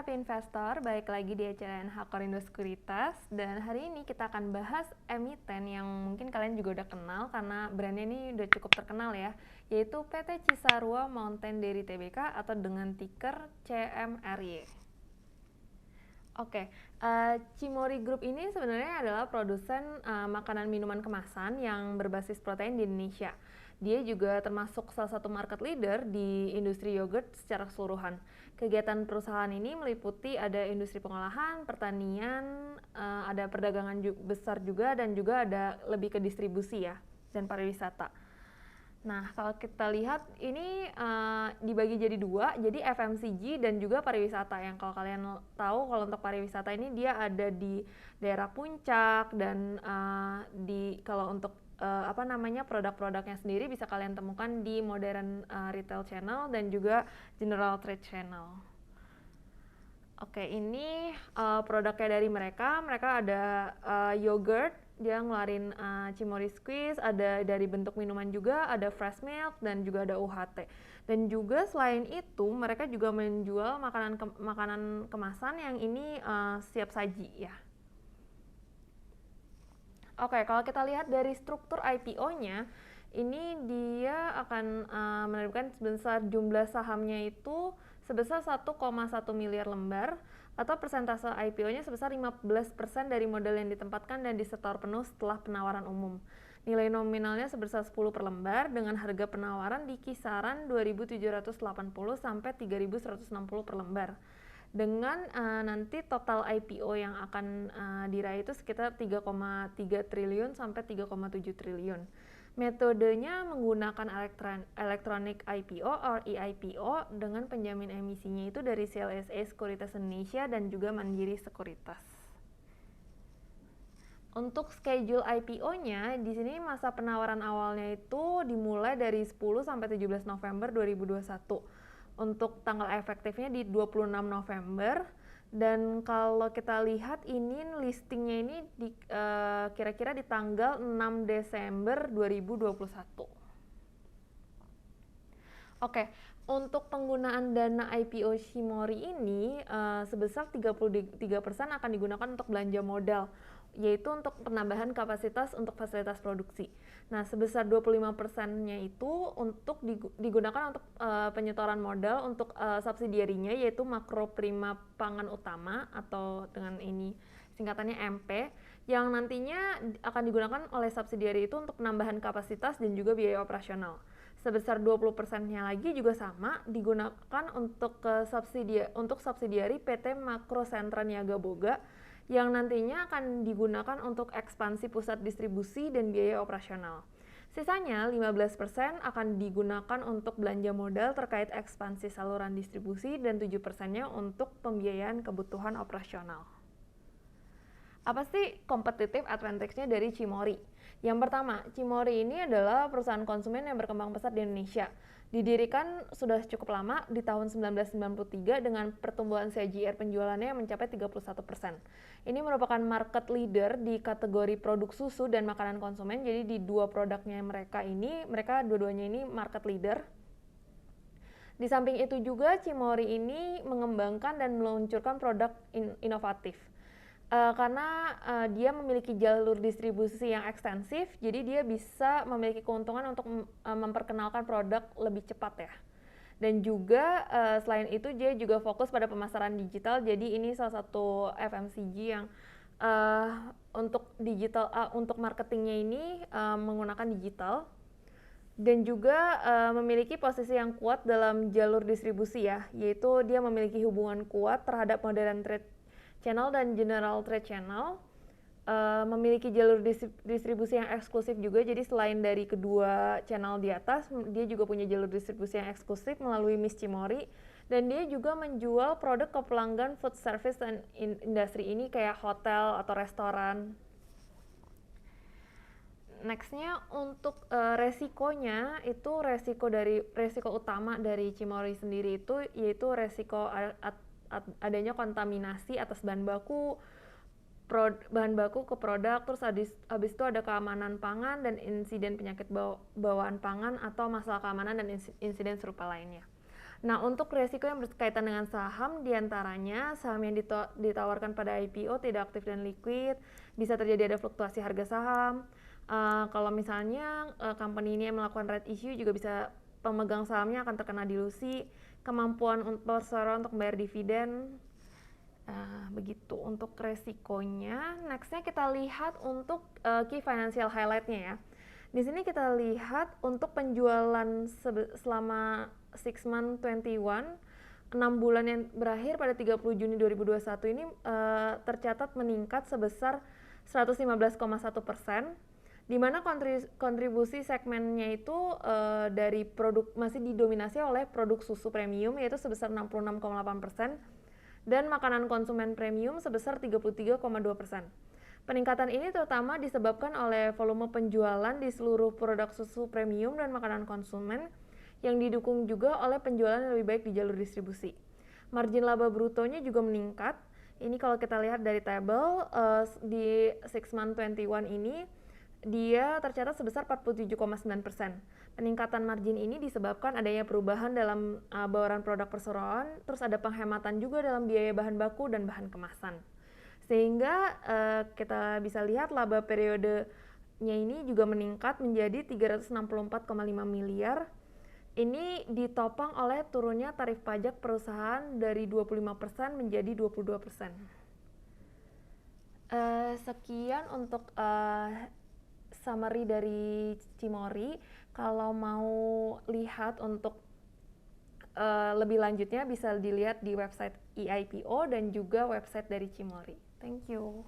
Happy Investor, balik lagi di acara NH Korindo Sekuritas. Dan hari ini kita akan bahas emiten yang mungkin kalian juga udah kenal karena brandnya ini udah cukup terkenal ya, yaitu PT Cisarua Mountain Dairy Tbk atau dengan ticker CMRY. Cimory Group ini sebenarnya adalah produsen makanan minuman kemasan yang berbasis protein di Indonesia. Dia juga termasuk salah satu market leader di industri yogurt secara keseluruhan. Kegiatan perusahaan ini meliputi ada industri pengolahan, pertanian, ada perdagangan besar juga, dan juga ada lebih ke distribusi ya, dan pariwisata. Nah, kalau kita lihat ini dibagi jadi dua, jadi FMCG dan juga pariwisata. Yang kalau kalian tahu, kalau untuk pariwisata ini dia ada di daerah Puncak dan kalau untuk produk-produknya sendiri bisa kalian temukan di Modern Retail Channel dan juga General Trade Channel. Ini produknya dari mereka ada yogurt, dia ngeluarin Cimory Squeeze, ada dari bentuk minuman juga, ada fresh milk, dan juga ada UHT. Dan juga selain itu mereka juga menjual makanan kemasan yang ini siap saji ya. Kalau kita lihat dari struktur IPO-nya, ini dia akan menerbitkan sebesar jumlah sahamnya itu sebesar 1,1 miliar lembar atau persentase IPO-nya sebesar 15% dari modal yang ditempatkan dan disetor penuh setelah penawaran umum. Nilai nominalnya sebesar 10 per lembar dengan harga penawaran di kisaran 2.780 sampai 3.160 per lembar. Dengan nanti total IPO yang akan diraih itu sekitar 3,3 triliun sampai 3,7 triliun. Metodenya menggunakan Electronic IPO or eIPO dengan penjamin emisinya itu dari CLSA Sekuritas Indonesia dan juga Mandiri Sekuritas. Untuk schedule IPO-nya, di sini masa penawaran awalnya itu dimulai dari 10 sampai 17 November 2021. Untuk tanggal efektifnya di 26 November, dan kalau kita lihat ini listingnya ini kira-kira di tanggal 6 Desember 2021. Untuk penggunaan dana IPO Cimory ini sebesar 33% akan digunakan untuk belanja modal, yaitu untuk penambahan kapasitas untuk fasilitas produksi. Nah, sebesar 25%-nya itu untuk digunakan untuk penyetoran modal untuk subsidiarinya, yaitu Makro Prima Pangan Utama atau dengan ini singkatannya MP, yang nantinya akan digunakan oleh subsidiari itu untuk penambahan kapasitas dan juga biaya operasional. Sebesar 20%-nya lagi juga sama digunakan untuk subsidiari PT Makro Sentra Niaga Boga, yang nantinya akan digunakan untuk ekspansi pusat distribusi dan biaya operasional. Sisanya 15% akan digunakan untuk belanja modal terkait ekspansi saluran distribusi dan 7%-nya untuk pembiayaan kebutuhan operasional. Apa sih competitive advantage-nya dari Cimory? Yang pertama, Cimory ini adalah perusahaan konsumen yang berkembang pesat di Indonesia. Didirikan sudah cukup lama di tahun 1993 dengan pertumbuhan CAGR penjualannya yang mencapai 31%. Ini merupakan market leader di kategori produk susu dan makanan konsumen. Jadi di dua produknya mereka dua-duanya ini market leader. Di samping itu juga Cimory ini mengembangkan dan meluncurkan produk inovatif. Karena dia memiliki jalur distribusi yang ekstensif, jadi dia bisa memiliki keuntungan untuk memperkenalkan produk lebih cepat ya. Dan juga selain itu dia juga fokus pada pemasaran digital, jadi ini salah satu FMCG yang untuk digital untuk marketingnya ini menggunakan digital. Dan juga memiliki posisi yang kuat dalam jalur distribusi ya, yaitu dia memiliki hubungan kuat terhadap Modern Trade Channel dan General Trade Channel, memiliki jalur distribusi yang eksklusif juga. Jadi selain dari kedua channel di atas, dia juga punya jalur distribusi yang eksklusif melalui Miss Cimory, dan dia juga menjual produk ke pelanggan food service dan industri ini kayak hotel atau restoran. Nextnya untuk resikonya itu resiko utama dari Cimory sendiri itu yaitu resiko adanya kontaminasi atas bahan baku ke produk, terus habis itu ada keamanan pangan dan insiden penyakit bawaan pangan atau masalah keamanan dan insiden serupa lainnya. Nah, untuk resiko yang berkaitan dengan saham, diantaranya saham yang ditawarkan pada IPO tidak aktif dan liquid, bisa terjadi ada fluktuasi harga saham. Kalau misalnya company ini melakukan right issue, juga bisa pemegang sahamnya akan terkena dilusi, kemampuan perusahaan untuk membayar dividen. Begitu untuk resikonya. Nextnya kita lihat untuk key financial highlight-nya ya. Di sini kita lihat untuk penjualan selama 6 month 21, 6 bulan yang berakhir pada 30 Juni 2021 ini tercatat meningkat sebesar 115,1%, di mana kontribusi segmennya itu dari produk masih didominasi oleh produk susu premium yaitu sebesar 66,8%, dan makanan konsumen premium sebesar 33,2%. Peningkatan ini terutama disebabkan oleh volume penjualan di seluruh produk susu premium dan makanan konsumen yang didukung juga oleh penjualan yang lebih baik di jalur distribusi. Margin laba brutonya juga meningkat. Ini kalau kita lihat dari tabel di 6 month 21 ini dia tercatat sebesar 47,9%. Peningkatan margin ini disebabkan adanya perubahan dalam bauran produk perseroan, terus ada penghematan juga dalam biaya bahan baku dan bahan kemasan. Sehingga kita bisa lihat laba periodenya ini juga meningkat menjadi 364,5 miliar. Ini ditopang oleh turunnya tarif pajak perusahaan dari 25% menjadi 22%. Sekian untuk summary dari Cimory. Kalau mau lihat untuk lebih lanjutnya bisa dilihat di website EIPO dan juga website dari Cimory. Thank you.